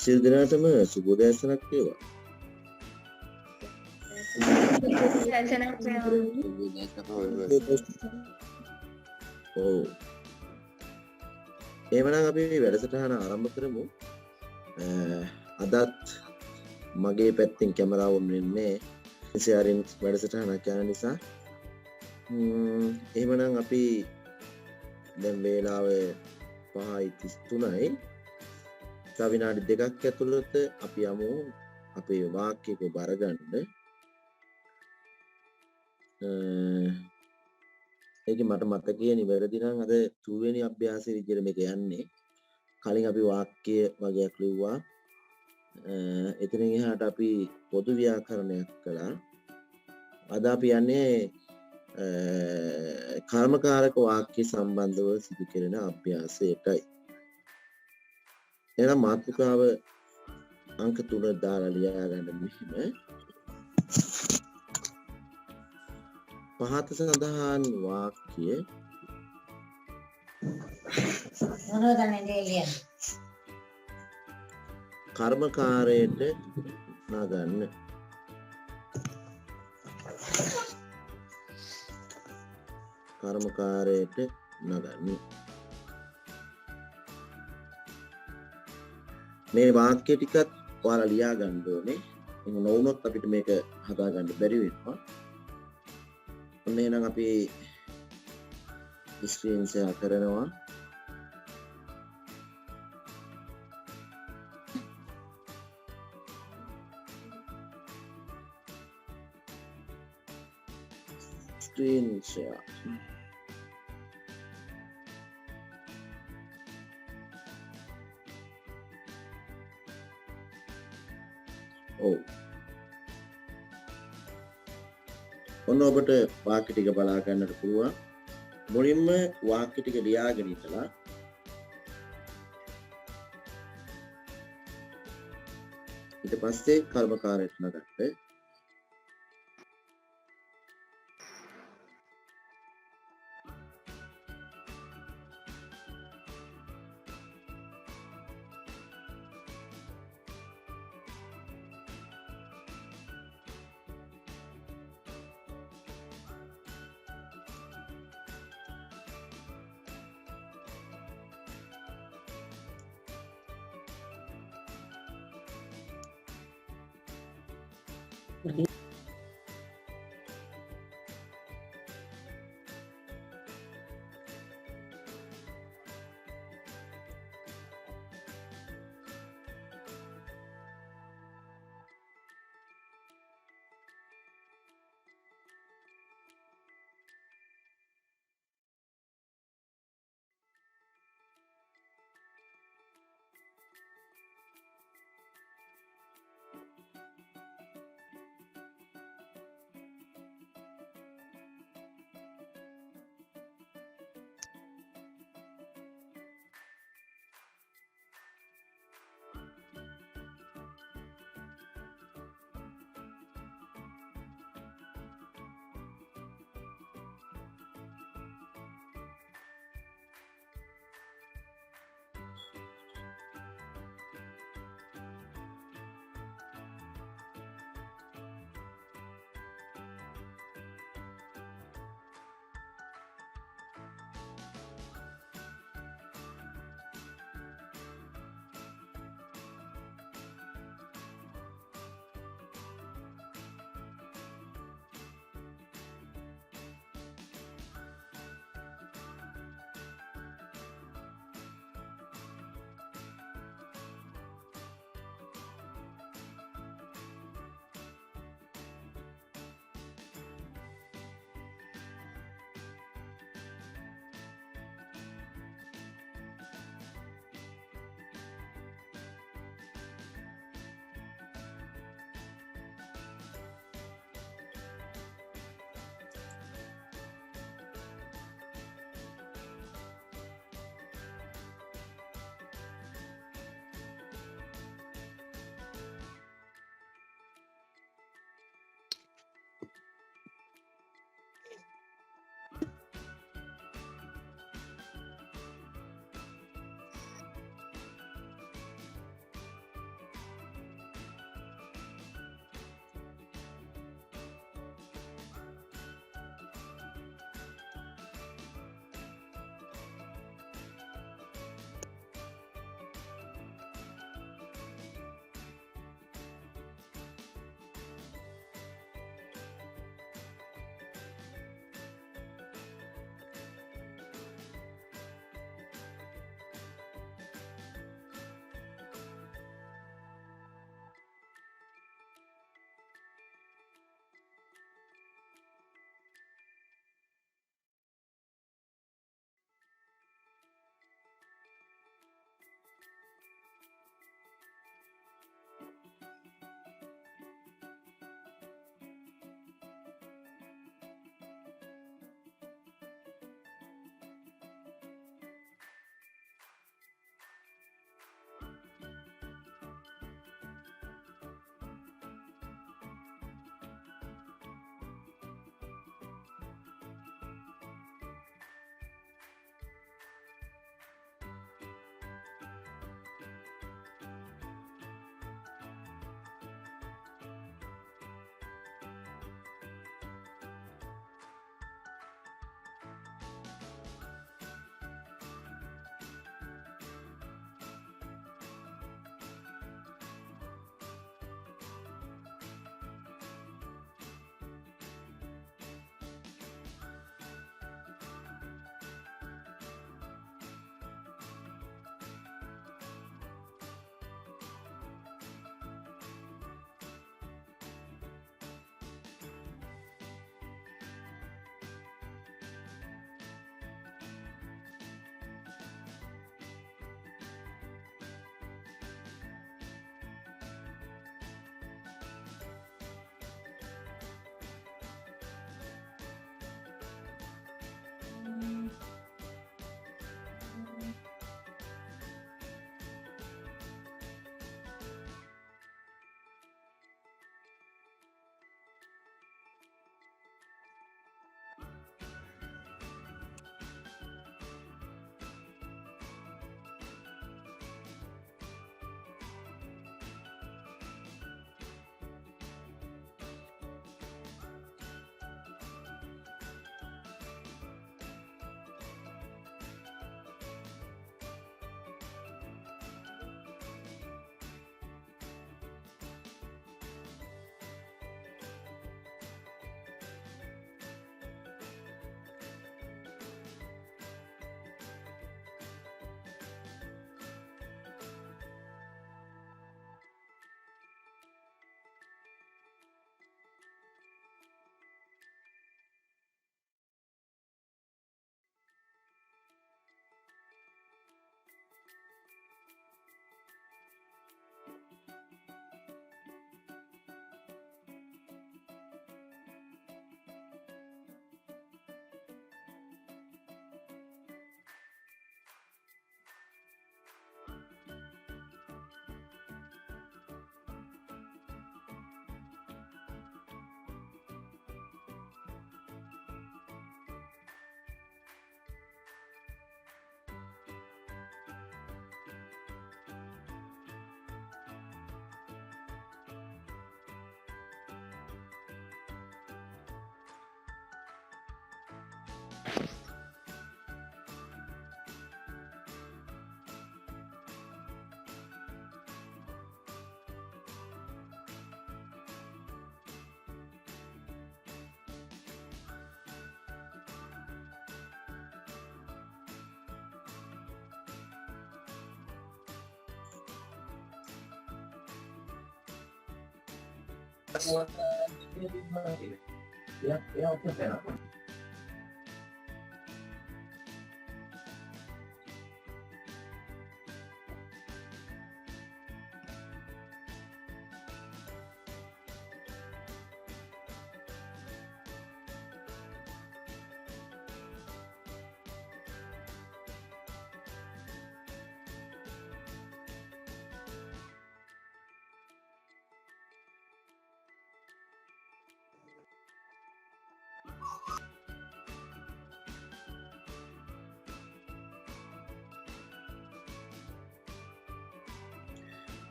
සිල් දිනාටම සුබෝදෑසනක් වේවා. ඔව්. එහෙමනම් අපි වැඩසටහන ආරම්භ කරමු. අදත් මගේ පැත්තෙන් කැමරාව ඔන් වෙන්නේ ඉන්සියාරින් වැඩසටහනක් යන නිසා. එහෙමනම් අපි දැන් වේලාව 5:33යි. තව විනාඩි 2ක් ඇතුළත අපි යමු අපේ වාක්‍යයක බරගන්න. ඒක මට මතකයේ නිවැරදි නම් අද 2 වෙනි අභ්‍යාසයේ විදිහට මේක යන්නේ. කලින් අපි වාක්‍ය වගේක් ලිව්වා. එතනින් එහාට අපි පොදු ව්‍යාකරණයක් කළා. අද අපි යන්නේ කර්මකාරක වාක්‍ය සම්බන්ධව සිදු කෙරෙන අභ්‍යාසයටයි. එහෙනම් මාතෘකාව අංක 3 දාලා ලියා ගන්න මෙහෙම. පහත සඳහන් වාක්‍ය කර්මකාරයට නගන්න. කර්මකාරයට නගන්න. මේ වාක්‍ය ටිකත් ඔයාලා ලියා ගන්න ඕනේ. එහෙනම් නොවුනොත් අපිට මේක හදා ගන්න බැරි වෙනවා. ඔන්න එහෙනම් අපි ස්ක්‍රීන් ෂෙයා කරනවා. Screen share. ඔව්. ඔන්න ඔබට වාක්‍ය ටික බලා ගන්නට පුළුවන්. මුලින්ම වාක්‍ය ටික ලියාගෙන ඉතලා ඊට පස්සේ කර්මකාරයට නගන්න.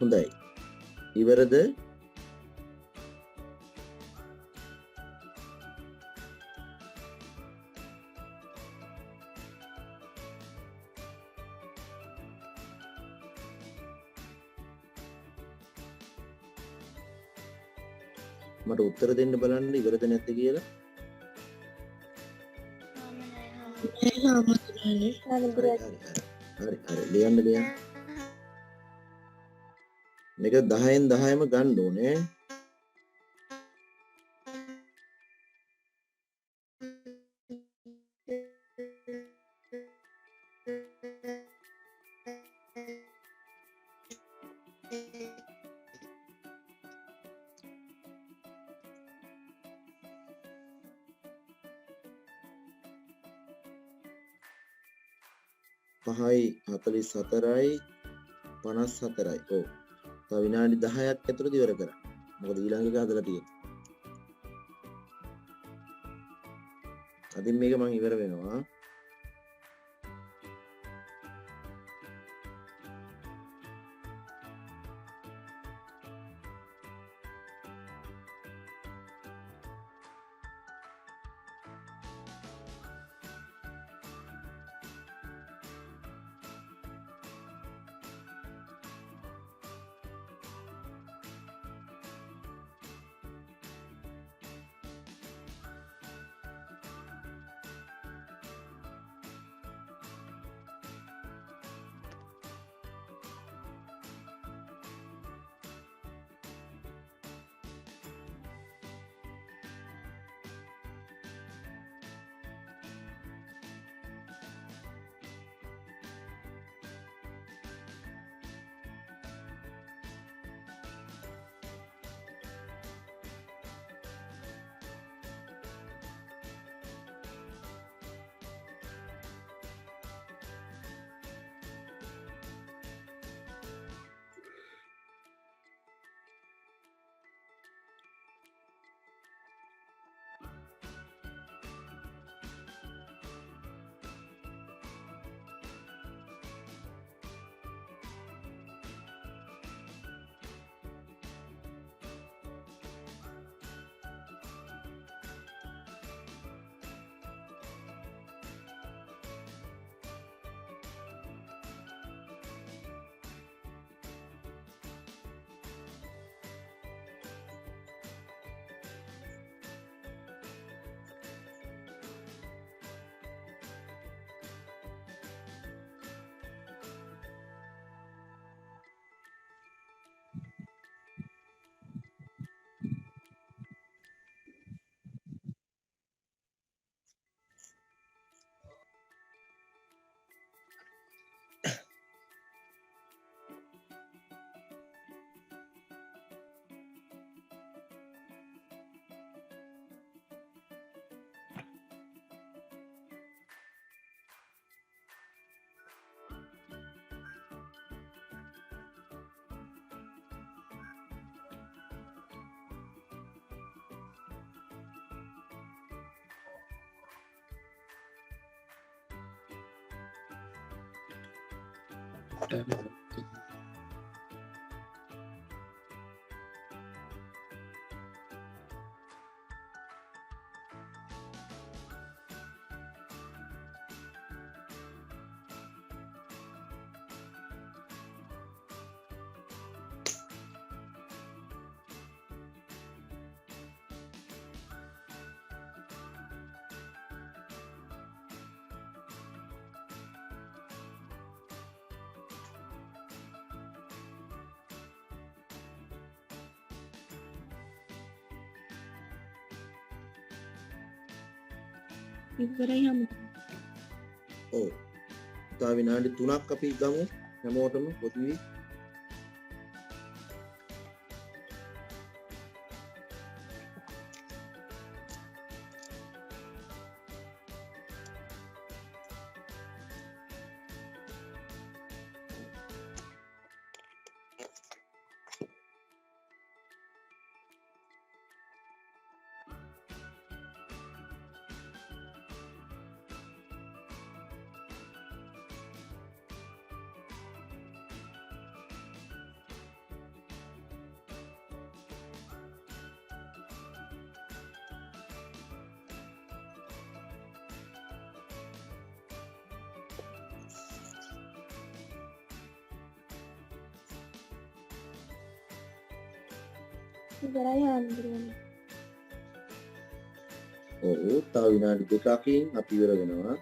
හොඳයි. ඉවරද? මට උත්තර දෙන්න බලන්න ඉවරද නැද්ද කියලා. හරි ලියන්න. මේක 10න් 10ම ගන්න ඕනේ. පහයි 44යි 54යි. ඔව්. තව විනාඩි 10ක් ඇතුළත ඉවර කරන්න. මොකද ඊළඟ එක හදලා තියෙන්නේ. අදින් මේක මම ඉවර වෙනවා. ඉවරයි හමුදුරනේ. ඔව්. තව විනාඩි 3ක් අපි ගමු හැමෝටම පොදුවේ. ඉවරයි හමුදුරනේ. ඔව් තව විනාඩි 2කින් අපි ඉවර වෙනවා.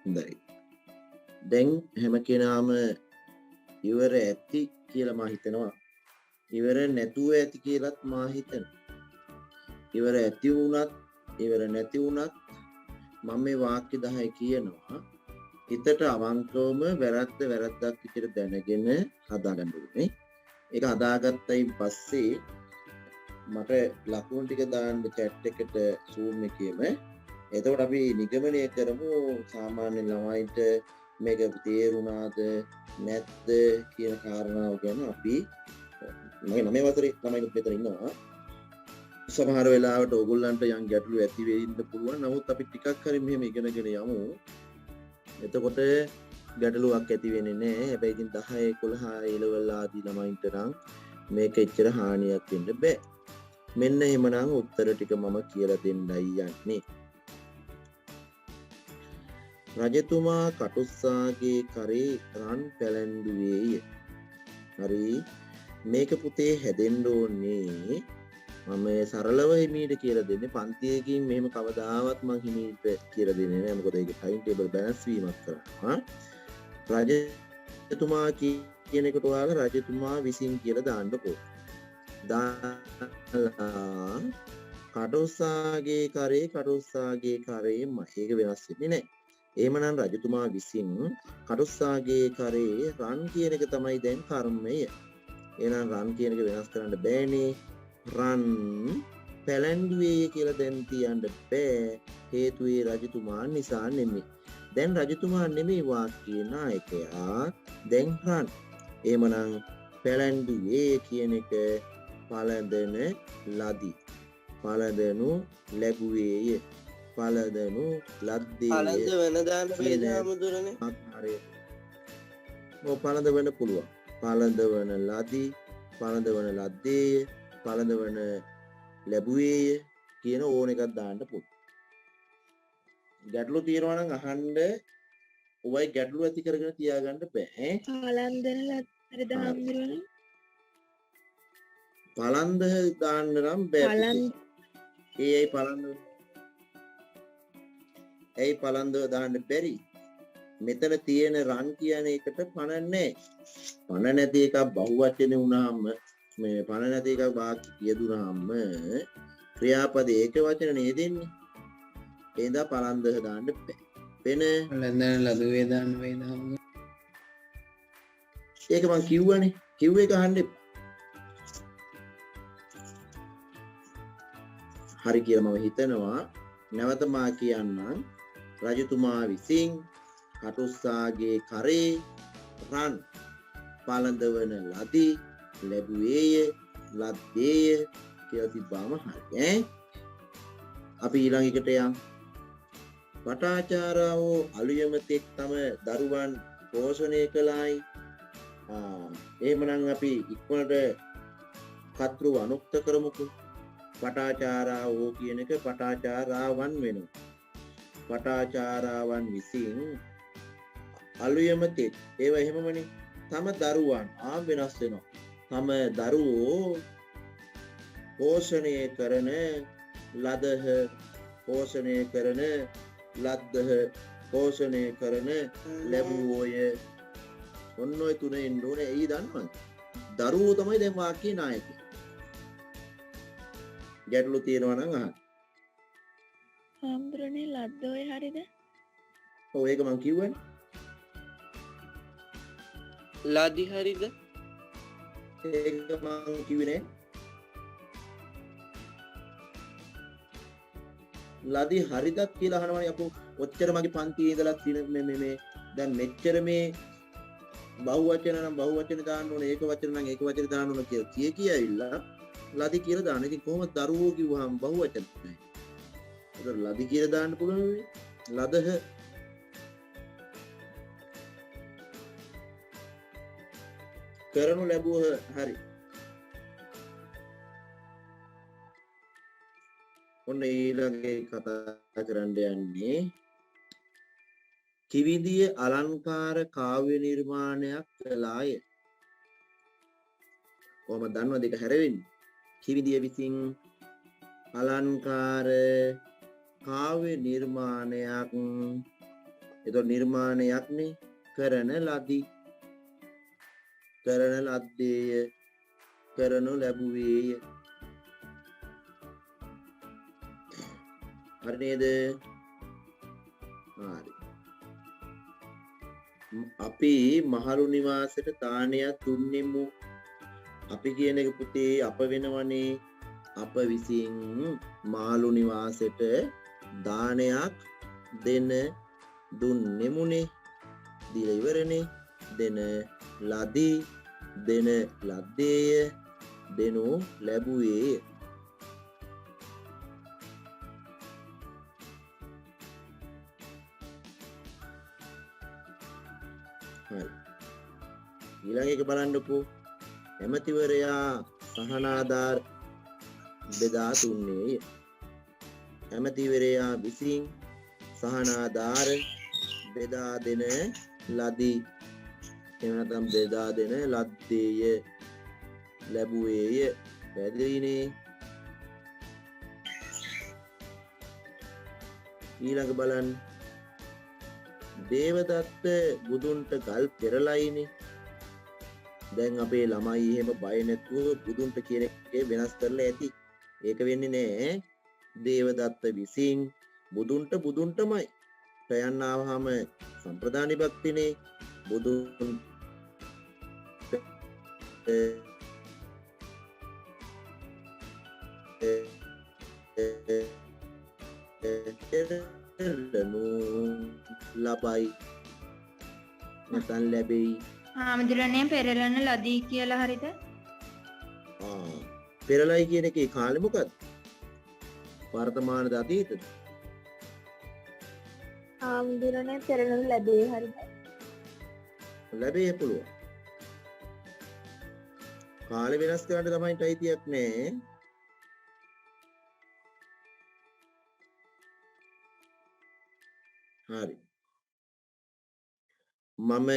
හොඳයි. දැන් හැම කෙනාම ඉවර ඇති කියලා මා හිතනවා. ඉවර නැතුව ඇති කියලාත් මා හිතනවා. ඉවර ඇති වුණත් ඉවර නැති වුණත් මම මේ වාක්‍ය 10 කියනවා. හිතට අවංකවම වැරද්දක් විදිහට දැනගෙන හදාගන්න ඕනේ. ඒක හදාගත්තයින් පස්සේ මට ලකුණු ටික දාන්න chat එකට Zoom එකේම. එතකොට අපි නිගමනය කරමු සාමාන්‍ය ළමයින්ට මේක තේරුණාද නැත්ද කියන කාරණාව ගැන. අපි මගේ 9 වසරේ ළමයිනුත් මෙතන ඉන්නවා. සමහර වෙලාවට ඕගොල්ලන්ට යම් ගැටලු ඇති වෙන්න පුළුවන්. නමුත් අපි ටිකක් හරි මෙහෙම ඉගෙනගෙන යමු. එතකොට ගැටලුවක් ඇති වෙන්නේ නැහැ. හැබැයි ඉතින් 10 11 A level ආදී ළමයින්ට නම් මේක එච්චර හානියක් වෙන්න බෑ. මෙන්න එහෙමනම් උත්තර ටික මම කියලා දෙන්නයි යන්නේ. රජතුමා කටුස්සාගේ කරේ රන් පැලැන්ඩුවේය. හරි, මේක පුතේ හැදෙන්න ඕනේ. මම සරලව හිමීට කියලා දෙන්නේ. පන්තියකින් මෙහෙම කවදාවත් මං හිමීට කියලා දෙන්නේ නැහැ. මොකද ඒක ටයිම් ටේබල් බැලන්ස් වීමක් කරනවා. රජතුමා කියන එකට ඔයාලා රජතුමා විසින් කියලා දාන්නකෝ. දාලා කටුස්සාගේ කරේම ඒක වෙනස් වෙන්නේ නැහැ. එහෙමනම් රජතුමා විසින් කටුස්සාගේ කරේ රන් කියන එක තමයි දැන් කර්මය. එහෙනම් රන් කියන එක වෙනස් කරන්න බෑනේ. රන් පැලැන්ඩුවේ කියලා දැන් තියන්න බෑ. හේතුව රජතුමා නිසා නෙමෙයි. දැන් රජතුමා නෙමෙයි වාක්‍යයේ නායකයා. දැන් රන්. එහෙමනම් පැලැන්ඩුවේ කියන එක පළඳන ලදී. පළඳනු ලැබුවේය. පළඳනු ලද්දේ. පළඳ වෙන දාන්න බැරි හමුදුරනේ. ඔව් පළඳවන්න පුළුවන්. පළඳවන ලදී, පළඳවන ලද්දේ, පළඳවන ලැබුවේය කියන ඕන එකක් දාන්න පුළුවන්. ගැටලු තියෙනවා නම් අහන්න. ඔයයි ගැටලු ඇති කරගෙන තියාගන්න බෑ. පළඳන ලද්දේ හමුදුරනේ. පළඳ දාන්න නම් බෑ. ඒයි පළඳ ඇයි පළඳව දාන්න බැරි? මෙතන තියෙන රන් කියන එකට පණ නැහැ. පණ නැති එකක් බහුවචනේ වුණාම මේ පණ නැති එකක් වාක්‍ය කියදුනාම ක්‍රියාපද ඒක වචන නේදෙන්නේ. එහෙනම් පළඳව දාන්න බෑ. වෙන ලැඳන ලදුවේ දාන්න වේද හමුදුර. ඒක මං කිව්වනේ. කිව්ව එක අහන්න එපා. හරි කියලා මම හිතනවා. නැවත මා කියන්නම්. රජතුමා විසින් කටුස්සාගේ කරේ රන් පළඳවන ලදී, ලැබුවේය, ලද්දේය කියලා තිබ්බාම හරි. අපි ඊළඟ එකට යමු. වටාචාරාවෝ අලුයමතෙක් තම දරුවන් පෝෂණය කළායි. එහෙමනම් අපි ඉක්මනට කතෘ අනුක්ත කරමුකෝ. වටාචාරාවෝ කියන එක වටාචාරාවන් වෙනවා. වටාචාරාවන් විසින් අලුයමතෙක් ඒව එහෙමමනේ තම දරුවන් වෙනස් වෙනවා. තම දරුවෝ පෝෂණය කරන ලදහ පෝෂණය කරන ලද්දහ පෝෂණය කරන ලැබුවෝය. ඔන්න ඔය තුන එන්න ඕනේ. එයි දන්නවද? දරුවෝ තමයි දැන් වාක්‍යයේ නායකයා. ගැටලු තියෙනවා නම් අහන්න. හාමුදුරනේ ලද්දෝය හරිද? ඔව් ඒක මං කිව්වනේ. ලදි හරිද? ඒක මං කිව්වේ නෑ. ලදි හරිදත් කියලා අහනවනේ අපෝ. ඔච්චර මගේ පන්තියේ ඉඳලා තියෙන මේ දැන් මෙච්චර මේ බහුවචන නම් බහුවචන දාන්න ඕනේ, ඒක වචන නම් ඒක වචන දාන්න ඕනේ කියලා කියයිilla ලදි කියලා දාන්න. ඉතින් කොහොමද දරුවෝ කිව්වහම බහුවචන නැහැ. ඒක ලදි කියලා දාන්න පුළුවන් නේ. ලදහ කරනු ලැබුවහ. හරි. ඔන්න ඊළඟේ කතා කරන්න යන්නේ කිවිදිය අලංකාර කාව්‍ය නිර්මාණයක් කළාය. කොහොමද දන්නවද ඒක හැරෙන්නේ? කිවිදිය විසින් අලංකාර කාව්‍ය නිර්මාණයක් එතකොට නිර්මාණයක්නේ කරන ලදී කරන ලද්දේය කරනු ලැබුවේය. හරි නේද? හරි. අපි මහලු නිවාසයට දානයක් දුන්නෙමු. අපි කියන එක පුතේ අප වෙනවනේ. අප විසින් මහලු නිවාසයට දානයක් දෙන දුන්නෙමුනේ. දීලා ඉවරනේ. දෙන ලදී දෙන ලද්දේය දෙනු ලැබුවේය. හරි. ඊළඟ එක බලන්නකෝ. ඇමතිවරයා සහනාධාර බෙදා දුන්නේය. ඇමතිවරයා විසින් සහනාධාර බෙදා දෙන ලදී. එහෙම නැත්නම් බෙදා දෙන ලද්දේය ලැබුවේය. පැහැදිලිනේ? ඊළඟ බලන්න. දේවදත්ත බුදුන්ට ගල් පෙරලයිනේ. දැන් අපේ ළමයි එහෙම බය නැතුව බුදුන්ට කියන එකේ වෙනස් කරලා ඇති. ඒක වෙන්නේ නෑ. දේවදත්ත විසින් බුදුන්ටමයි. ප්‍රයන්න ආවහම සම්ප්‍රදාන විභක්තිනේ. බුදුන් ලබයි නැත්නම් ලැබෙයි. හාමුදුරනේ පෙරලන ලදී කියලා හරිද? පෙරලයි කියන එකේ කාලෙ මොකද්ද? වර්තමානද අතීතද? හාමුදුරනේ පෙරලන ලැබේ හරිද? ලැබෙයි පුළුවන්. කාලෙ වෙනස් කරන්න තමයි අයිතියක් නෑ. හරි. මම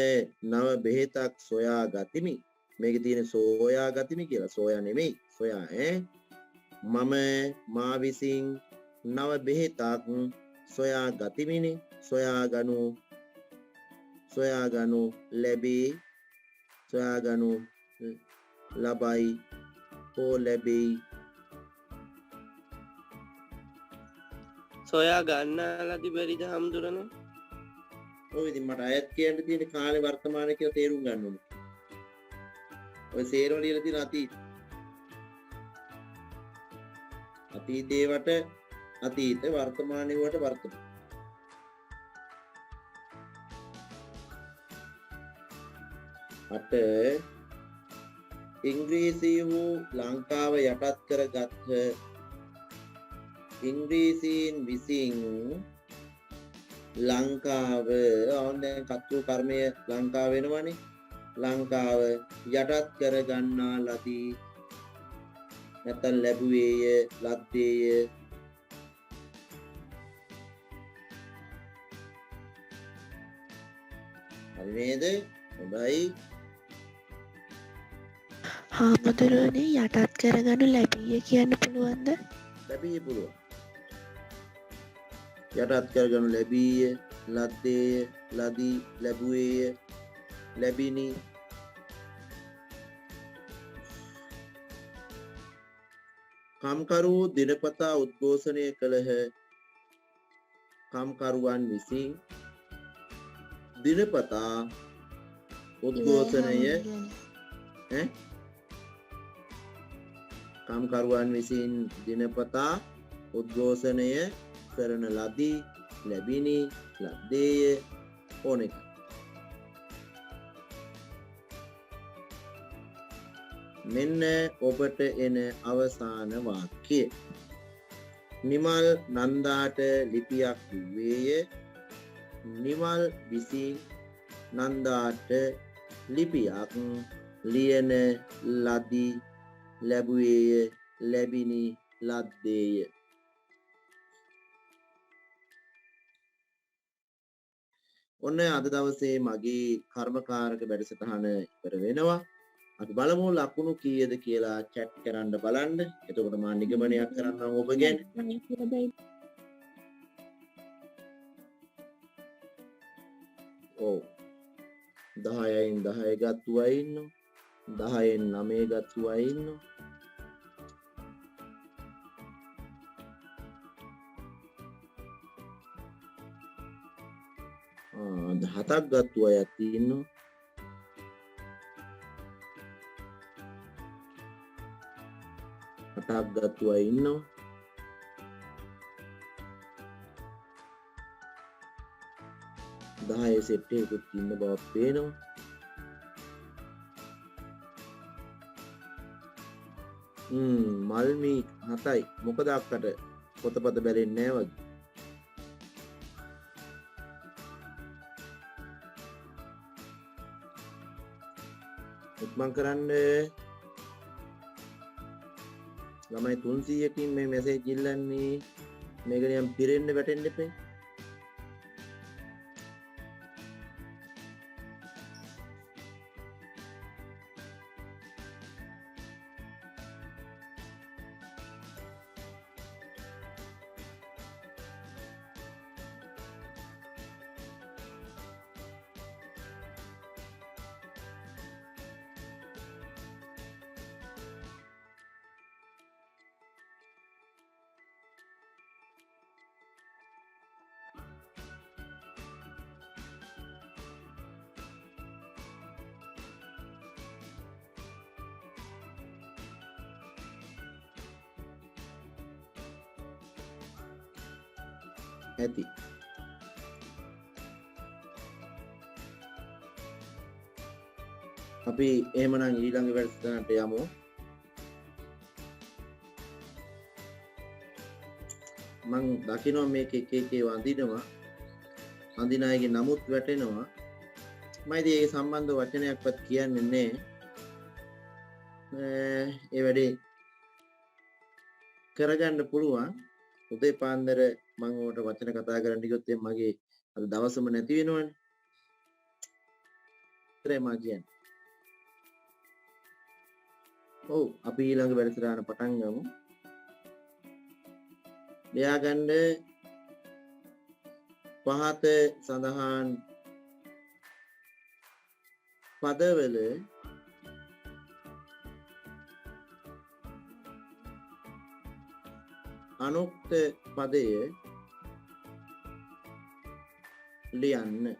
නව බෙහෙතක් සොයා ගතිමි. මේකේ තියෙන සෝයා ගතිමි කියලා. සෝයා නෙමෙයි. සොයා මම මා විසින් නව බෙහෙතක් සොයා ගතිමිනේ. සොයා ගනු ලැබේ. සොයා ගනු ලබයි හෝ ලැබෙයි. සොයා ගන්නාලදී බැරිද හම්දුරනේ? ඔය ඉතින් මට අයත් කියන්න තියෙන කාලේ වර්තමාන කියලා තේරුම් ගන්න ඕනේ. ඔය සේරෝ ලියලා තියෙන අතීතේවට අතීත වර්තමානයේවට වර්තමාන. අට ඉංග්‍රීසියු ලංකාව යටත් කරගත් ඉංග්‍රීසීන් විසින් ලංකාව දැන් කර්තෘ කර්මය ලංකාව වෙනවනේ. ලංකාව යටත් කරගන්නා ලදී නැත්නම් ලැබුවේය ලද්දේය. හරි නේද? හොඳයි. හාමුදුරුවනේ යටත් කරගනු ලැබීය කියන්න පුළුවන්ද? ලැබිය පුළුවන්. යටත් කරගනු ලැබීය, ලද්දේය, ලදී, ලැබුවේය, ලැබිනි. කම්කරු දිනපතා උද්ඝෝෂණය කළහ. කම්කරුවන් විසින් දිනපතා උද්ඝෝෂණය කම්කරුවන් විසින් දිනපතා උද්ඝෝෂණය කරන ලදී, ලැබිනි, ලද්දේය ඕන එක. මෙන්න ඔබට එන අවසාන වාක්‍යය. නිමල් නන්දාට ලිපියක් ලිව්වේය. නිමල් විසින් නන්දාට ලිපියක් ලියන ලදී, ලැබුවේය, ලැබිනි, ලද්දේය. ඔන්න අද දවසේ මගේ කර්මකාරක වැඩසටහන ඉවර වෙනවා. අපි බලමු ලකුණු කීයද කියලා chat කරන්න බලන්න. එතකොට මා නිගමනයක් කරන්නම් ඔබ ගැන. ඔව් 10න් 10 ගත්තු අය ඉන්නවා. 10න් 9 ගත්තු අය ඉන්නවා. හතක් ගත්තු අයත් ඉන්නවා. හතක් ගත්තු අය ඉන්නවා. දහයේ සෙට් එකකුත් ඉන්න බව පේනවා. මල්මි 7යි. මොකද අක්කට පොතපත බැලෙන්නේ නැහැ වගේ. ඉක්මන් කරන්න. ළමයි 300කින් මේ මැසේජ් ඉල්ලන්නේ. මේක නියම් පිරෙන්න වැටෙන්න එපේ. ඇති. අපි එහෙමනම් ඊළඟ වැඩසටහනට යමු. මං දකිනවා මේක එක එක වඳිනවා. වඳින අයගේ නමුත් වැටෙනවා. මම ඉතින් ඒක සම්බන්ධ වචනයක්වත් කියන්නේ නැහැ. ඒ වැඩේ කරගන්න පුළුවන්. උදේ පාන්දර මම ඔයාලට වචන කතා කරන්න ගියොත් මගේ අද දවසම නැති වෙනවනේ. ඒතරයි මම කියන්නේ. ඔව් අපි ඊළඟ වැඩසටහන පටන් ගමු. ලියාගන්න පහත සඳහන් පදවල අනුක්ත පදය ලියන්න.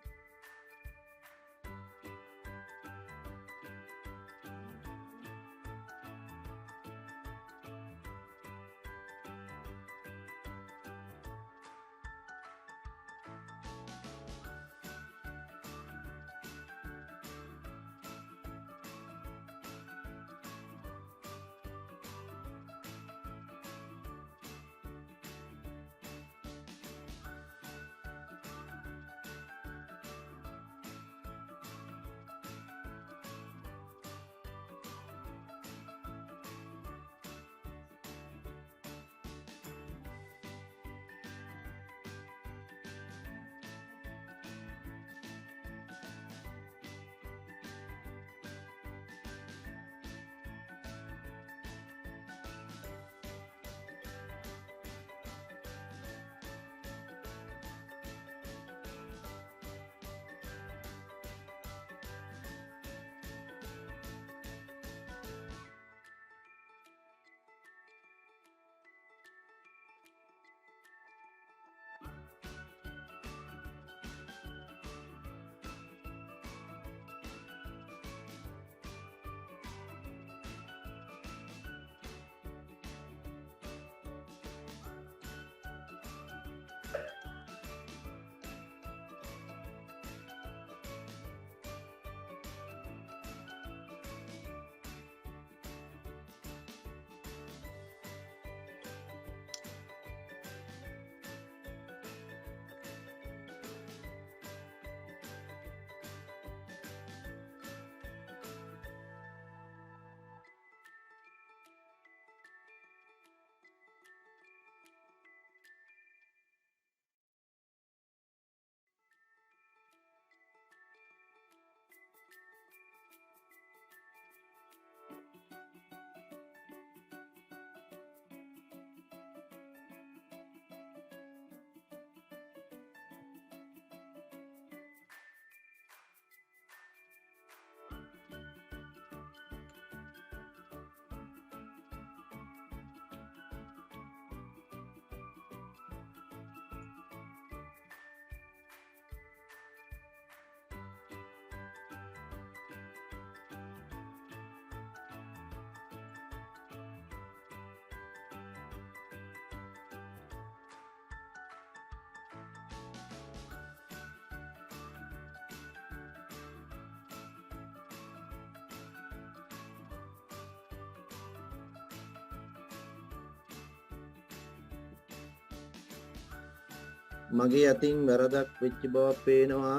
මගේ අතින් වැරදක් වෙච්ච බව පේනවා.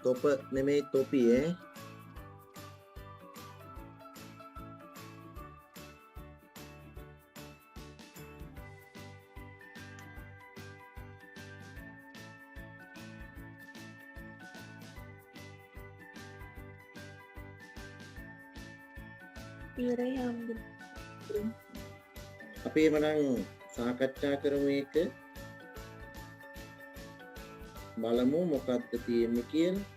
තොප නෙමෙයි තොපියේ. ඉවරයි හාමුදුරුවනේ. අපි එමනම් සාකච්ඡා කරමු එක. බලමු මොකක්ද තියෙන්නේ කියලා.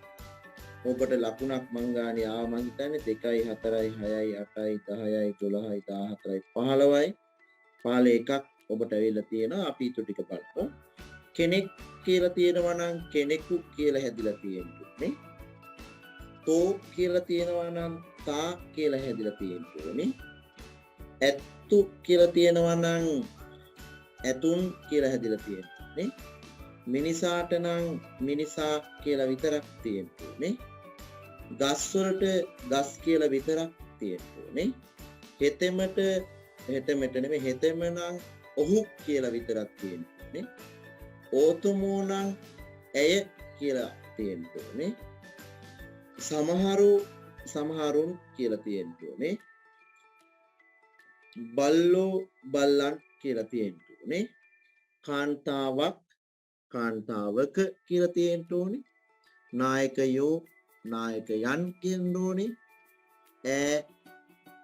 ඔබට ලකුණක් මං ගානේ ආව මං හිතන්නේ 2යි 4යි 6යි 8යි 10යි 12යි 14යි 15යි. 15 එකක් ඔබට ඇවිල්ලා තියෙනවා. අපි ඊට ටික බලමු. කෙනෙක් කියලා තියෙනවා නම් කෙනෙකු කියලා හැදිලා තියෙන්නේ නේ. තෝ කියලා තියෙනවා නම් තා කියලා හැදිලා තියෙන්නේ. ඇත්තු කියලා තියෙනවා නම් ඇතුන් කියලා හැදිලා තියෙන්නේ. මිනිසාට නම් මිනිසා කියලා විතරක් තියෙන්නේ. ගස් වලට ගස් කියලා විතරක් තියෙන්නේ. හෙතෙමට නෙමෙයි හෙතෙම නම් ඔහු කියලා විතරක් තියෙන්නේ. ඕතුමෝ නම් ඇය කියලා තියෙන්නේ. සමහරුන් කියලා තියෙන්නේ. බල්ලෝ බල්ලන් කියලා තියෙන්නේ. කාන්තාවක් කාන්තාවක කියලා තියෙන්න ඕනේ. නායකයෝ නායකයන් කියන්න ඕනේ.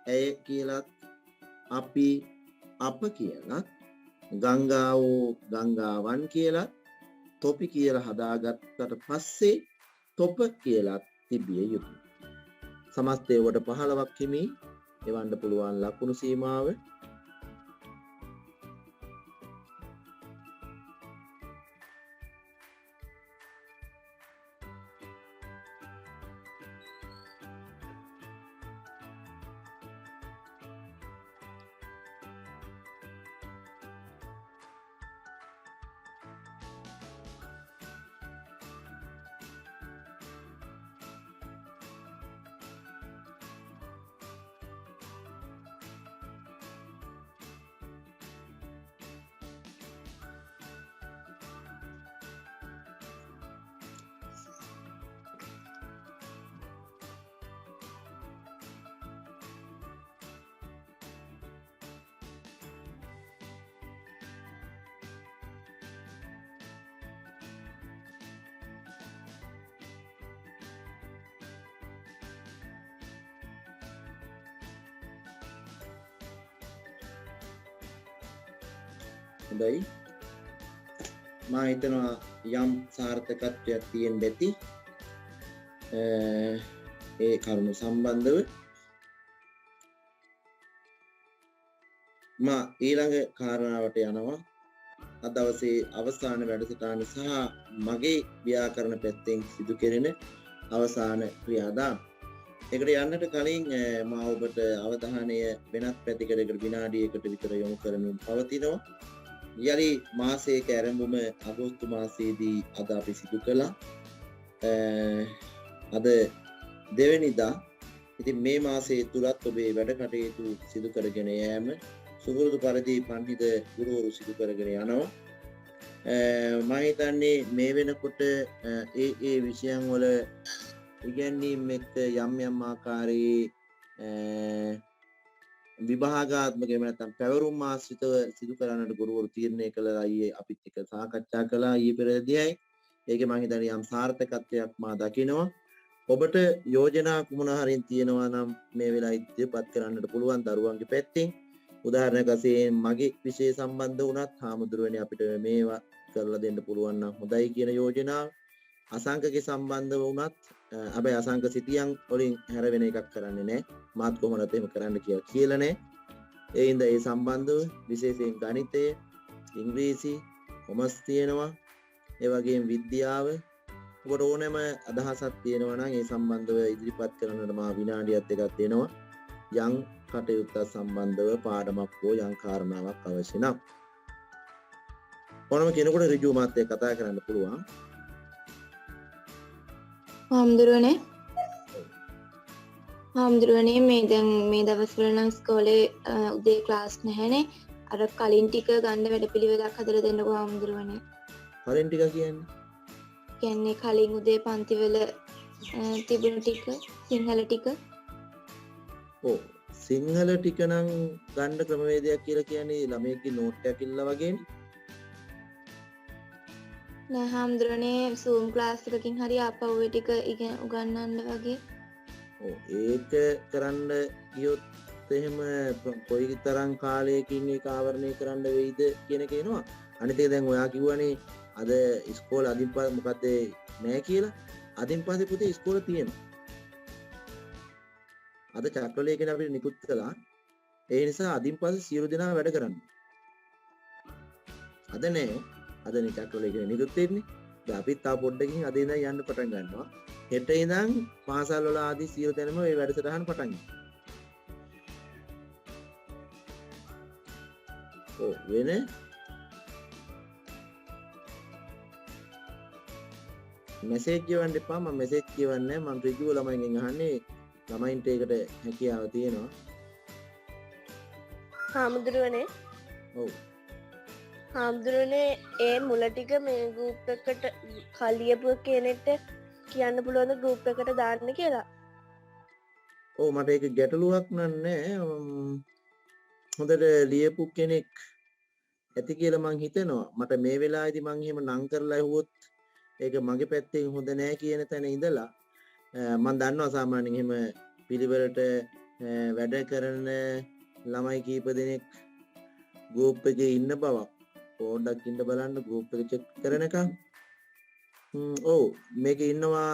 ඇය කියලත් අපි අප කියලත් ගංගාවෝ ගංගාවන් කියලා තොපි කියලා හදාගත්තට පස්සේ තොප කියලා තිබිය යුතුයි. සමස්තයවට 15ක් හිමි එවන්න පුළුවන් ලකුණු සීමාව. හොඳයි මම හිතනවා යම් සාර්ථකත්වයක් තියෙන්න ඇති ඒ කරුණු සම්බන්ධව මම ඊළඟ කාරණාවට යනවා අද දවසේ අවසාන වැඩසටහන සහ මගේ ව්‍යාකරණ පැත්තෙන් සිදු කෙරෙන අවසාන ක්‍රියාදාම. ඒකට යන්නට කලින් මම ඔබට අවධානය වෙනත් පැතිකඩයකට විනාඩියකට විතර යොමු කරමින් පවතිනවා. යලි මාසයක ආරම්භම අගෝස්තු මාසයේදී අද අපි සිදු කළා. අද දෙවෙනිදා. ඉතින් මේ මාසයේ තුලත් ඔබේ වැඩ කටයුතු සිදු කරගෙන යෑම සුපුරුදු පරිදි පඬිද ගුරුවරු සිදු කරගෙන යනවා. මම හිතන්නේ මේ වෙනකොට ඒ විෂයන් වල ඉගැන්වීම් එක්ක යම් යම් ආකාරයේ විභාගාත්මක එහෙම නැත්නම් පැවරුම් ආශ්‍රිතව සිදු කරන්නට ගුරුවරු තීරණය කළා. ඊයේ අපිත් එක්ක සාකච්ඡා කළා ඊයේ පෙරේදීයි. ඒකේ මම හිතන්නේ යම් සාර්ථකත්වයක් මා දකිනවා. ඔබට යෝජනා කුමන හරින් තියෙනවා නම් මේ වෙලාව ඉදිරිපත් කරන්නට පුළුවන් දරුවන්ගේ පැත්තෙන්. උදාහරණයක් වශයෙන් මගේ විෂය සම්බන්ධ වුණත් හාමුදුරුවනේ අපිට මේවා කරලා දෙන්න පුළුවන් නම් හොඳයි කියන යෝජනාව. අසංකගේ සම්බන්ධව වුණත් හැබැයි අසංක සිටියන් වලින් හැර වෙන එකක් කරන්නේ නැහැ. මාත් කොහොමද එහෙම කරන්න කියලා නැහැ. ඒ හින්දා ඒ සම්බන්ධව විශේෂයෙන් ගණිතය, ඉංග්‍රීසි, කොමර්ස් තියෙනවා. ඒ වගේම විද්‍යාව ඔබට ඕනෑම අදහසක් තියෙනවා නම් ඒ සම්බන්ධව ඉදිරිපත් කරන්නට මා විනාඩියක් දෙකක් දෙනවා. යම් කටයුත්ත සම්බන්ධව පාඩමක් හෝ යම් කාරණාවක් අවශ්‍ය නම් ඕනම කෙනෙකුට ඍජුව මාත් එක්ක කතා කරන්න පුළුවන්. හාමුදුරුවනේ මේ දැන් මේ දවස්වල නම් ඉස්කෝලේ උදේ ක්ලාස් නැහැනේ. අර කලින් ටික ගන්න වැඩපිළිවෙලක් හදලා දෙන්නකෝ හාමුදුරුවනේ. කලින් ටික කියන්නේ? කියන්නේ කලින් උදේ පන්තිවල තිබුණු ටික සිංහල ටික. ඔව්. සිංහල ටික නම් ගන්න ක්‍රමවේදයක් කියලා කියන්නේ ළමයෙක්ගේ නෝට් එකක් ඉල්ලලා වගේනේ. නෑ හාමුදුරනේ Zoom ක්ලාස් එකකින් හරි ආපහු ඒ ටික උගන්වන්න වගේ. ඔව් ඒක කරන්න ගියොත් එහෙම කොයි තරම් කාලයකින් ඒක ආවරණය කරන්න වෙයිද කියන එක එනවා. අනිත් එක දැන් ඔයා කිව්වනේ අද ඉස්කෝල අදින් පස්සේ මොකද නෑ කියලා. අදින් පස්සේ පුතේ ඉස්කෝල තියෙනවා. අද චක්‍රලේඛන අපිට නිකුත් කළා. ඒ නිසා අදින් පස්සේ සියලු දෙනා වැඩ කරන්න. අද නෑ. අද නේ චක්‍රලේඛන නිකුත් වෙන්නේ. දැන් අපිත් තා පොඩ්ඩකින් අද ඉඳන් යන්න පටන් ගන්නවා. හෙට ඉඳන් පාසල් වල ආදී සියලු තැනම මේ වැඩසටහන පටන් ගන්නවා. ඔව් වෙන මෙසේජ් කියවන්න එපා. මම මෙසේජ් කියවන්නේ නැහැ. මම ඍජුව ළමයින්ගෙන් අහන්නේ ළමයින්ට ඒකට හැකියාව තියෙනවා. හාමුදුරුවනේ ඔව්. හාමුදුරුවනේ ඒ මුල ටික මේ ගෲප් එකට කලියපු කෙනෙක්ට කියන්න පුළුවන්ද ගෲප් එකට දාන්න කියලා? ඔව් මට ඒක ගැටලුවක් නෑ. හොඳට ලියපු කෙනෙක් ඇති කියලා මං හිතනවා. මට මේ වෙලාවේදී මං එහෙම නම් කරලා ඇහුවොත් ඒක මගේ පැත්තෙන් හොඳ නෑ කියන තැන ඉඳලා මම දන්නවා සාමාන්‍යයෙන් එහෙම පිළිවෙලට වැඩ කරන ළමයි කීප දෙනෙක් ගෲප් එකේ ඉන්න බවක් පොඩ්ඩක් ඉන්න බලන්න ගෲප් එක චෙක් කරනකම්. ඔව් මේකේ ඉන්නවා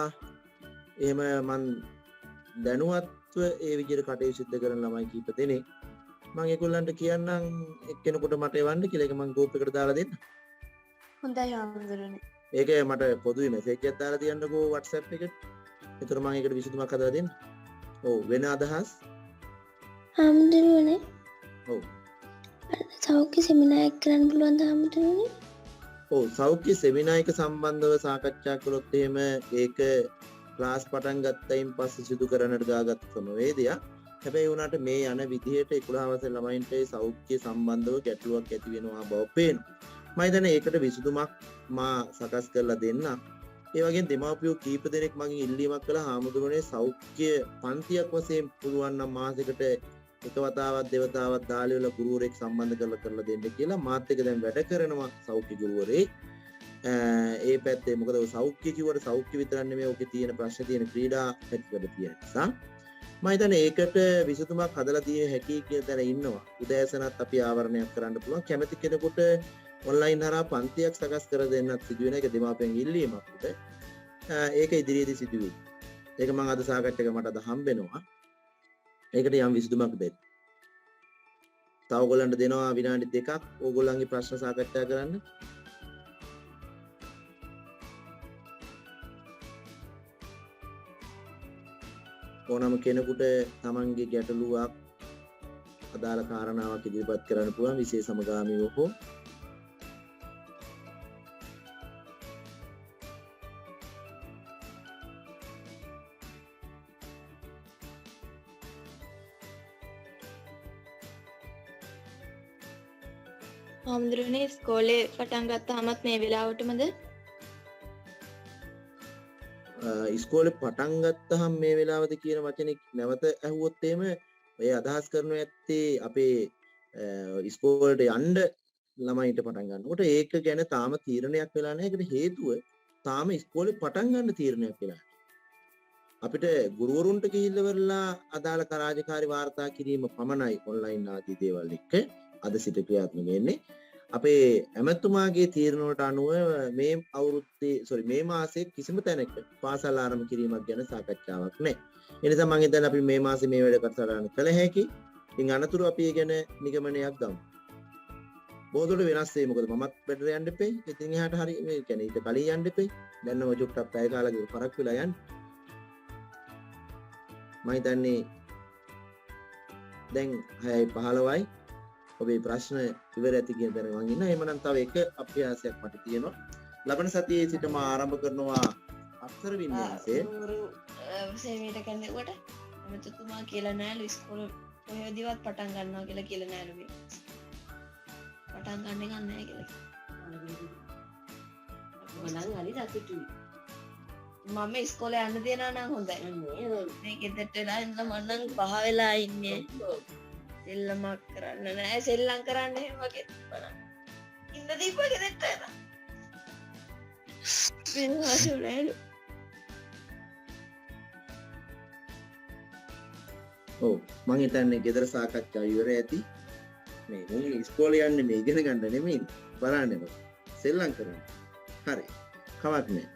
එහෙම මම දැනුවත්ව ඒ විදිහට කටයුතු සිද්ධ කරන ළමයි කීප දෙනෙක්. මම ඒගොල්ලන්ට කියන්නම් එක්කෙනෙකුට මට එවන්න කියලා. ඒක මම ගෲප් එකට දාලා දෙන්න. හොඳයි හාමුදුරුවනේ. ඒක මට පොදුවේ මැසේජ් එකක් දාලා තියන්නකෝ WhatsApp එකට. ඒතර මම ඒකට විසඳුමක් හදලා දෙන්න. ඔව් වෙන අදහස්? හාමුදුරුවනේ ඔව්. සෞඛ්‍ය සෙමිනාර් එකක් කරන්න පුළුවන්ද හාමුදුරුවනේ? ඔව් සෞඛ්‍ය සෙමිනාර් එක සම්බන්ධව සාකච්ඡා කළොත් එහෙම ඒක ක්ලාස් පටන් ගත්තයින් පස්සේ සිදු කරන්නට දාගත් ක්‍රමවේදයක්. හැබැයි උනාට මේ යන විදිහට 11 වසර ළමයින්ට සෞඛ්‍ය සම්බන්ධව ගැටලුවක් ඇති වෙනවා බව පේනවා. මම හිතන්නේ ඒකට විසඳුමක් මා සකස් කරලා දෙන්නම්. ඒ වගේම දෙමාපියෝ කීප දෙනෙක් මගෙන් ඉල්ලීමක් කළා හාමුදුරනේ සෞඛ්‍ය පන්තියක් වශයෙන් පුළුවන් නම් මාසෙකට එක වතාවක් දෙවතාවක් දාලි වල ගුරුවරයෙක් සම්බන්ධ කරලා දෙන්න කියලා. මාත් එක දැන් වැඩ කරනවා සෞඛ්‍ය ගුරුවරයෙක්. ඒ පැත්තේ මොකද සෞඛ්‍ය කිව්වට සෞඛ්‍ය විතරක් නෙමෙයි ඔකේ තියෙන ප්‍රශ්න තියෙන ක්‍රීඩා පැතිකඩ තියෙන නිසා මම හිතන්නේ ඒකට විසඳුමක් හදලා දිය හැකි කියන තැන ඉන්නවා. උදෑසනත් අපි ආවරණයක් කරන්න පුළුවන්. කැමති කෙනෙකුට ඔන්ලයින් හරහා පන්තියක් සකස් කර දෙන්නත් සිදුවෙන එක දෙමාපියන් ඉල්ලීමක් උඩ. ඒක ඉදිරියේදී සිදුවේ. ඒක මම අද සාකච්ඡාවක මට අද හම්බෙනවා. ඒකට යම් විසඳුමක් දෙන්න. තව ඔයගොල්ලන්ට දෙනවා විනාඩි 2ක් ඕගොල්ලන්ගේ ප්‍රශ්න සාකච්ඡා කරන්න. ඕනම කෙනෙකුට තමන්ගේ ගැටලුවක් අදාළ කාරණාවක් ඉදිරිපත් කරන්න පුළුවන් විශේෂ සමගාමීව හෝ හාමුදුරනේ ඉස්කෝලේ පටන් ගත්තාමත් මේ වෙලාවටමද? ඉස්කෝලේ පටන් ගත්තහම මේ වෙලාවද කියන වචනේ නැවත ඇහුවොත් එහෙම ඔය අදහස් කරනු ඇත්තේ අපේ ඉස්කෝලේට යන්න ළමයින්ට පටන් ගන්නකොට ඒක ගැන තාම තීරණයක් වෙලා නැහැ. ඒකට හේතුව තාම ඉස්කෝලේ පටන් ගන්න තීරණයක් වෙලා අපිට ගුරුවරුන්ට කිහිල්ලවරලා අදාළ කාර්යකාරී වාර්තා කිරීම පමණයි ඔන්ලයින් ආදී දේවල් එක්ක අද සිට ක්‍රියාත්මක වෙන්නේ. අපේ ඇමතුමාගේ තීරණ වලට අනුව මේ මාසයේ කිසිම තැනක පාසල් ආරම්භ කිරීමක් ගැන සාකච්ඡාවක් නැහැ. ඒ නිසා මම හිතන්නේ අපි මේ මාසේ මේ වැඩ කටසටහන කළ හැකි. ඉතින් අනතුරු අපි ඒ ගැන නිගමනයක් ගමු. බොහෝදුරට වෙනස් වෙයි. මොකද මමත් බැටරි යන්න එපේ. ඉතින් එහාට හරි මේ කියන්නේ ඊට කලින් යන්න එපේ. දැන් නම් චුට්ටක් පැය කාලයක පරක් වෙලා යන්න. මම හිතන්නේ දැන් 6:15යි. ඔබේ ප්‍රශ්න ඉවර ඇති කියන තැන මම ඉන්නවා. එහෙමනම් තව එක අභ්‍යාසයක් මට තියෙනවා. ලබන සතියේ සිටම ආරම්භ කරනවා අක්ෂර වින්‍යාසය. සේවයට කරනකොට අමතුතුමා කියලා නෑලු ඉස්කෝලේ කොහෙදවත් පටන් ගන්නවා කියලා කියලා නෑලු මේ. පටන් ගන්න එක නෑ කියලා. මනං හරි සතුටුයි. මම ඉස්කෝලේ යන්න දෙනවා නම් හොඳයි. මේ ගෙදරට වෙලා ඉඳලා මම නම් පහ වෙලා ඉන්නේ. සෙල්ලමක් කරන්න නෑ. සෙල්ලම් කරන්න එහෙම වගේ බලන්න. ඉන්න දීපුවා ගෙදරට එනවා. වෙනවාසුලෑලු. ඔව් මං හිතන්නේ ගෙදර සාකච්ඡා ඉවර ඇති. මේ මුන් ඉස්කෝලේ යන්නේ මේ ඉගෙන ගන්න නෙමෙයි. බලන්න සෙල්ලම් කරන්න. හරි. කමක් නෑ.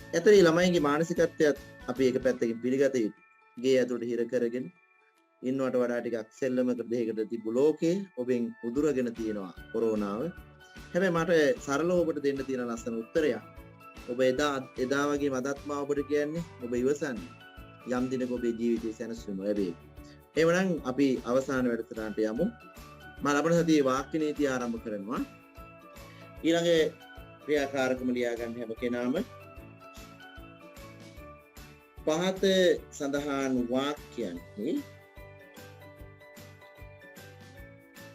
ඇතරී ළමයින්ගේ මානසිකත්වයත් අපි එක පැත්තකින් පිළිගත යුතුයි. ගේ ඇතුළට හිර කරගෙන ඉන්නවට වඩා ටිකක් සෙල්ලමකට දෙයකට තිබු ලෝකේ ඔබෙන් උදුරගෙන තියෙනවා කොරෝනාව. හැබැයි මට සරලව ඔබට දෙන්න තියෙන ලස්සන උත්තරයක්. ඔබ එදා වගේ මදත් මා ඔබට කියන්නේ ඔබ ඉවසන්නේ. යම් දිනක ඔබේ ජීවිතයේ සැනසීම ලැබේ. එවනම් අපි අවසාන වැඩසටහනට යමු. මම ලබන සතියේ වාක්‍ය නීති ආරම්භ කරනවා. ඊළඟ ක්‍රියාකාරකම ලියා ගන්න හැම කෙනාම පහත සඳහන් වාක්‍යයන්හි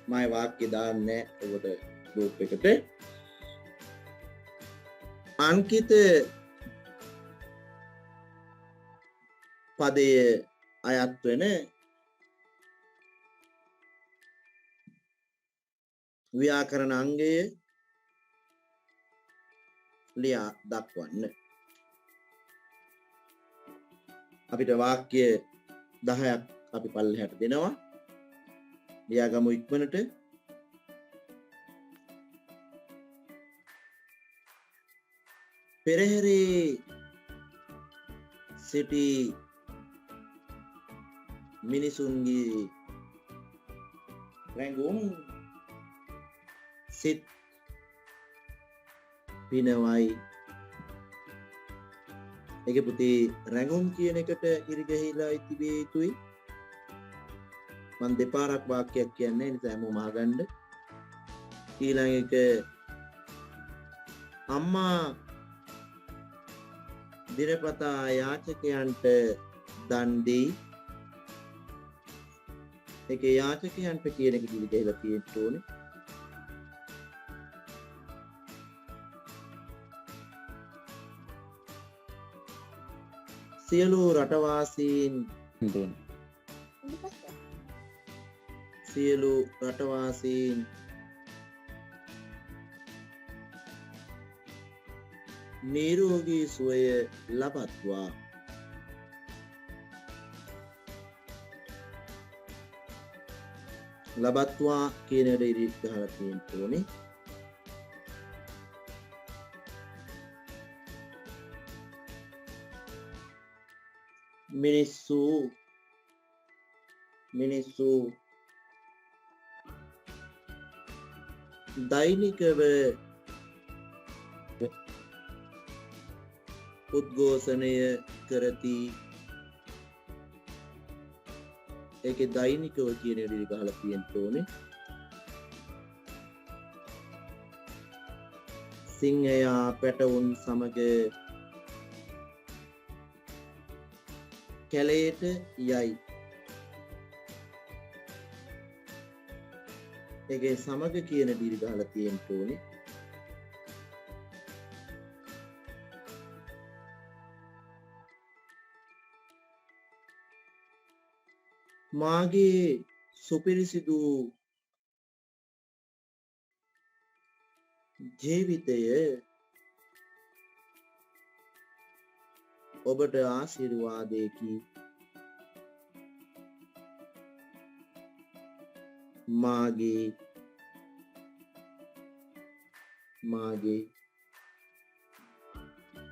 මම වාක්‍ය දාන්නේ ඔබට ගෲප් එකට අංකිත පදයේ අයත් වෙන ව්‍යාකරණ අංගය ලියා දක්වන්න. අපිට වාක්‍ය 10ක් අපි පල්ලෙහාට දෙනවා. ලියා ගමු ඉක්මනට. පෙරහැරේ සිටි මිනිසුන්ගේ රැඟුම් සිත් පිනවයි. ඒක පුතේ රැඟුම් කියන එකට ඉරිගැහිලා තිබිය යුතුයි. මම දෙපාරක් වාක්‍යයක් කියන්නේ නිසා හැමෝම අහගන්න. ඊළඟ එක අම්මා දිනපතා යාචකයන්ට දන් දෙයි. ඒකේ යාචකයන්ට කියන එක ඉරිගැහිලා තියෙන්න ඕනේ. සියලු රටවාසීන් නිරෝගී සුවය ලබත්වා. ලබත්වා කියන දේ ඉරිත් ගහලා තියෙන්න ඕනේ. මිනිස්සු දෛනිකව උද්ඝෝෂණය කරති. ඒකේ දෛනිකව කියන දේ ගහලා තියෙන්න ඕනේ. සිංහයා පැටවුන් සමග කැලයට යයි. ඒකේ සමග කියන දීර්ඝ ගහලා තියෙන්න ඕනේ. මාගේ සුපිරිසිදු ජීවිතය ඔබට ආශිර්වාදයකි. මාගේ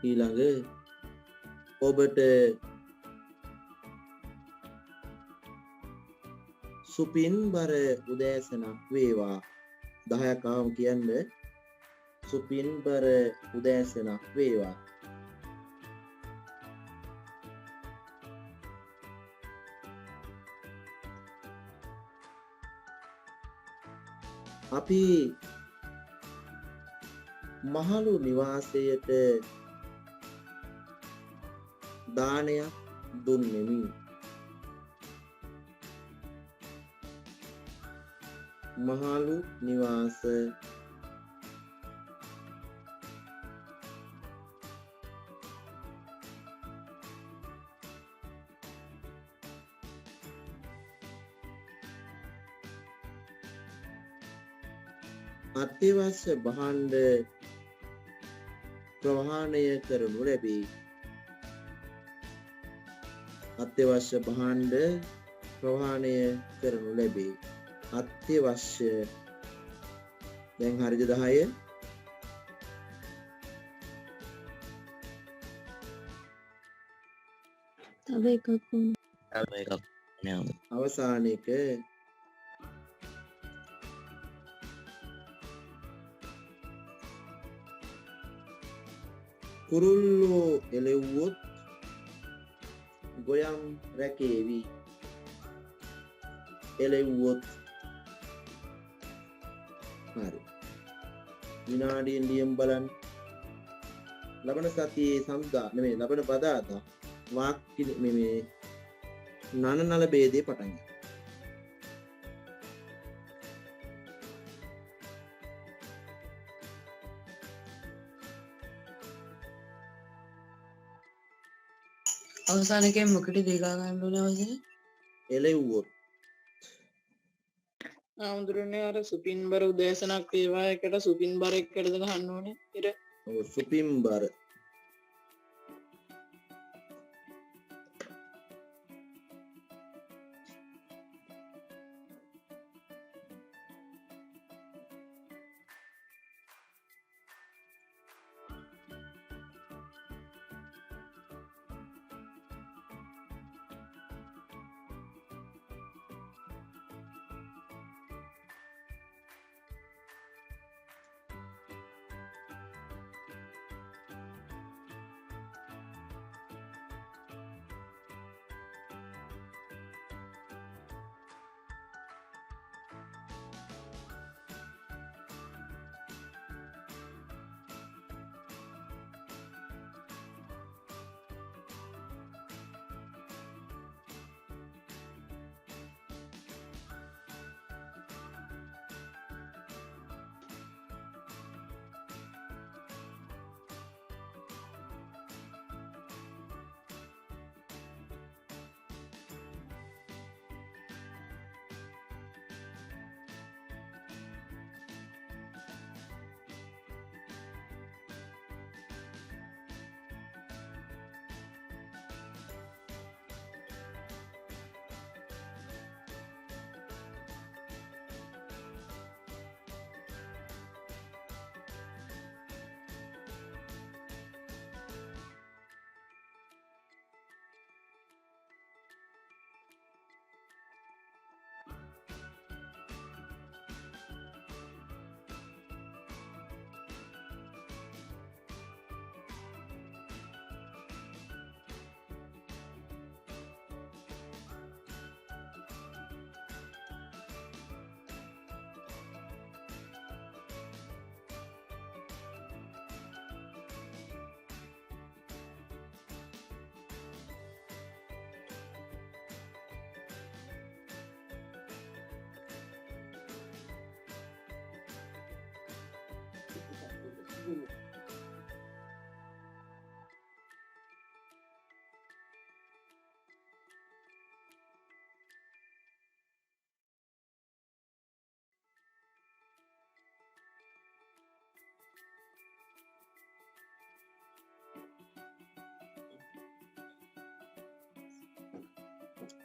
ඊළඟ ඔබට සුපින්බර උදෑසනක් වේවා. 10ක් ආවම කියන්නේ සුපින්බර උදෑසනක් වේවා. අපි මහලු නිවාසයට දානයක් දුන්නෙමි. මහලු නිවාස අත්‍යවශ්‍ය භාණ්ඩ ප්‍රවාහනය කරනු ලැබේ. අත්‍යවශ්‍ය භාණ්ඩ ප්‍රවාහනය කරනු ලැබේ. අත්‍යවශ්‍ය දැන් හරිද 10? තව එකක් වුණ තව එකක් නෑ. අවසාන එක කුරුල්ලෝ එළෙව්වොත් ගොයම් රැකේවි. එළෙව්වොත් හරි. විනාඩියෙන් ලියමු බලන්න. ලබන සතියේ සඳුදා නෙමෙයි ලබන බදාදා වාක්‍ය මේ නනනල ભેදේ පටන් ගන්නවා. අවසාන එකෙන් මොකටද දීලා ගන්න ඕනේ අවසන්? එළෙව්වොත් ආමුදුරනේ අර සුපින් බර උදේසනක් ඒවා එකට සුපින් බර එකටද ගහන්න ඕනේ ඉර ඔව් සුපිම්බර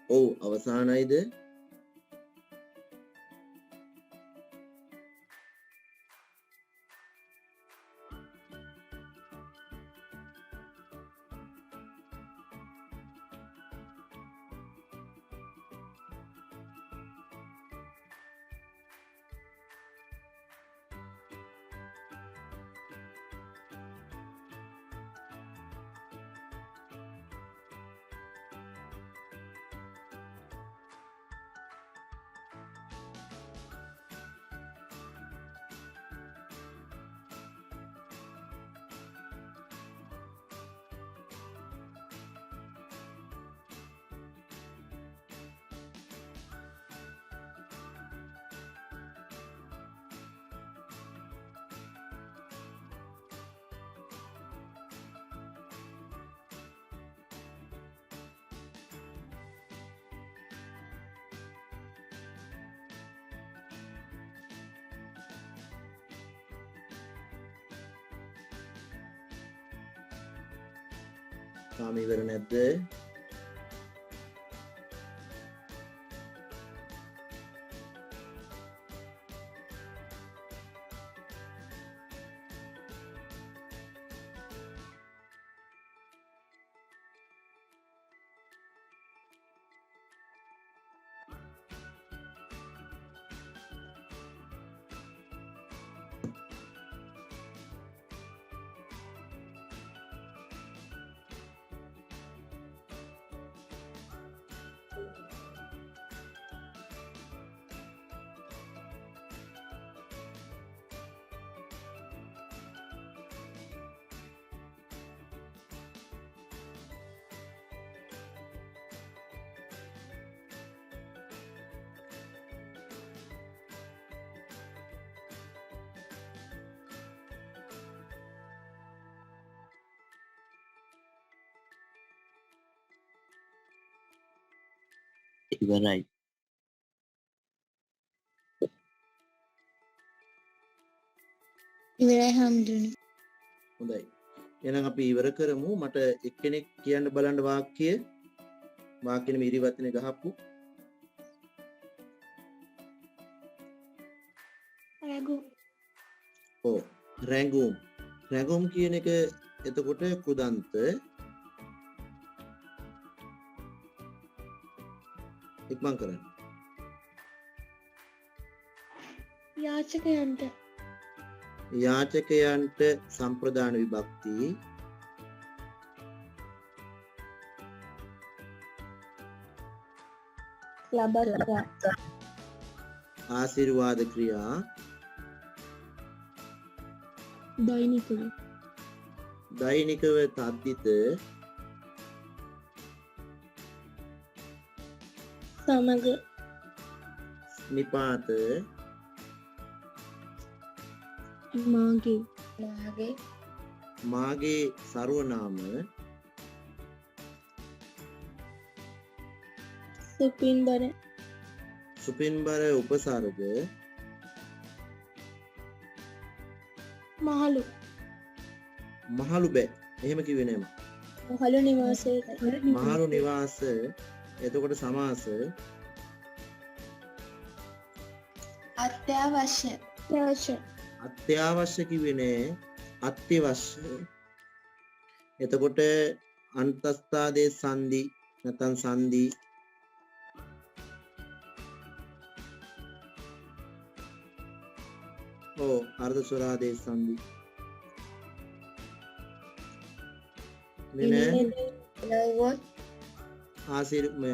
ඔව් අවසානයිද? තාම ඉවර නැද්ද? ඉවරයි. ඉවරයි හාමුදුරනේ. හොඳයි. එහෙනම් අපි ඉවර කරමු. මට එක්කෙනෙක් කියන්න බලන්න වාක්‍යෙ ඉරි වචනේ ගහපු. රැගු. ඔව්. රැඟුම් කියන එක එතකොට කුදන්ත ඉක්මන් කරන්න. යාචකයන්ට සම්ප්‍රදාන විභක්ති. ආශිර්වාද ක්‍රියා. දෛනිකව තද්දිත. සමග. නිපාත. මාගේ සර්වනාම. සුපින්බර උපසර්ග. මහලු බෑ. එහෙම කිව්වේ නෑ මම. මහලු නිවාස. එතකොට සමාස. අත්‍යවශ්‍ය කිව්වේ නෑ. අත්‍යවශ්‍ය. එතකොට අන්තස්ථාදේ සංදි නැත්නම් සංදි. අර්ධ ස්වරාදේ සංදි.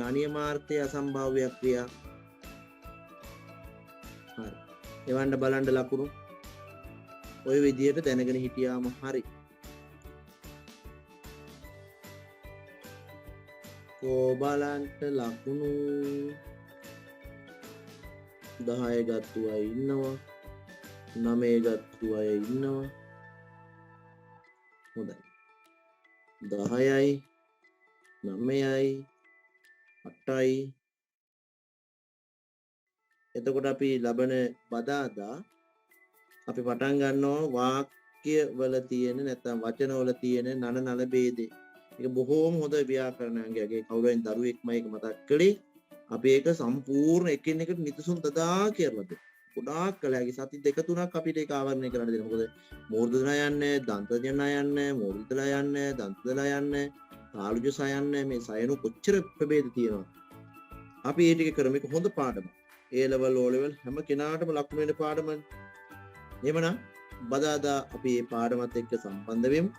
අනියමාර්ථය අසම්භාව්‍ය ක්‍රියා. හරි. එවන්න බලන්න ලකුණු. ඔය විදියට දැනගෙන හිටියාම හරි. බලන්න ලකුණු 10 ගත්තු අය ඉන්නවා. 9 ගත්තු අය ඉන්නවා. හොඳයි. 10යි 9යි 8යි. එතකොට අපි ලබන බදාදා අපි පටන් ගන්නවා වාක්‍ය වල තියෙන නැත්නම් වචන වල තියෙන නන භේදේ. ඒක බොහෝම හොඳ ව්‍යාකරණයන්ගේ කවුරුන් දරුවෙක්ම ඒක මතක් කළේ. අපි ඒක සම්පූර්ණ එකින් එකට නිදසුන් දදා කියලා දුන්නා. ගොඩාක් කලයාගේ සති දෙක තුනක් අපිට ඒක ආවරණය කරන්න දෙනවා. මොකද මූර්ධනා යන්නේ, දන්තජනා යන්නේ, මූර්ධලා යන්නේ, දන්තදලා යන්නේ, තාලුජසා යන්නේ, මේ සයනු කොච්චර ප්‍රභේද තියෙනවා. අපි ඒ ටික කරමු. ඒක හොඳ පාඩමක්. A level O level හැම කෙනාටම ලකුණු වෙන පාඩමනේ. එහෙමනම් බදාදා අපි මේ පාඩමත් එක්ක සම්බන්ධ වෙමු.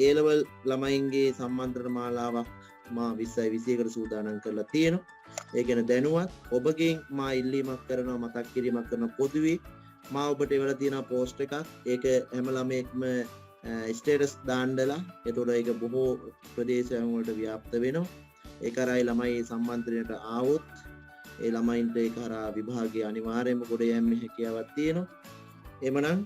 A level ළමයින්ගේ සම්මන්ත්‍රණ මාලාවක් මා 20යි 21කට සූදානම් කරලා තියෙනවා. ඒ කියන්නේ දැනුවත් ඔබගෙන් මා ඉල්ලීමක් කරනවා, මතක් කිරීමක් කරනවා. පොදුවේ මා ඔබට එවලා තියෙන පෝස්ට් එකක්. ඒක හැම ළමයෙක්ම ස්ටේටස් දාන්නලා. ඒතකොට ඒක බොහෝ ප්‍රදේශයන් වලට ව්‍යාප්ත වෙනවා. ඒ කරයි ළමයි සම්මන්ත්‍රණයට ආවොත් ඒ ළමයින්ට ඒ කරා විභාගයේ අනිවාර්යයෙන්ම ගොඩ යෑමේ හැකියාවක් තියෙනවා. එමනම්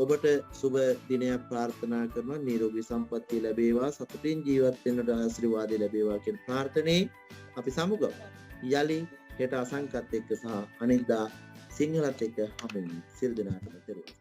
ඔබට සුබ දිනයක් ප්‍රාර්ථනා කරනවා. නිරෝගී සම්පන්නිය ලැබේවා, සතුටින් ජීවත් වෙන්නට ආශිර්වාද ලැබේවා කියන ප්‍රාර්ථනාවෙන් අපි සමුගමු. යලි හෙට අසංකත් එක්ක සහ අනිද්දා සිංහලත් එක්ක හමුවෙමු. සියලු දෙනාටම දරුවෝ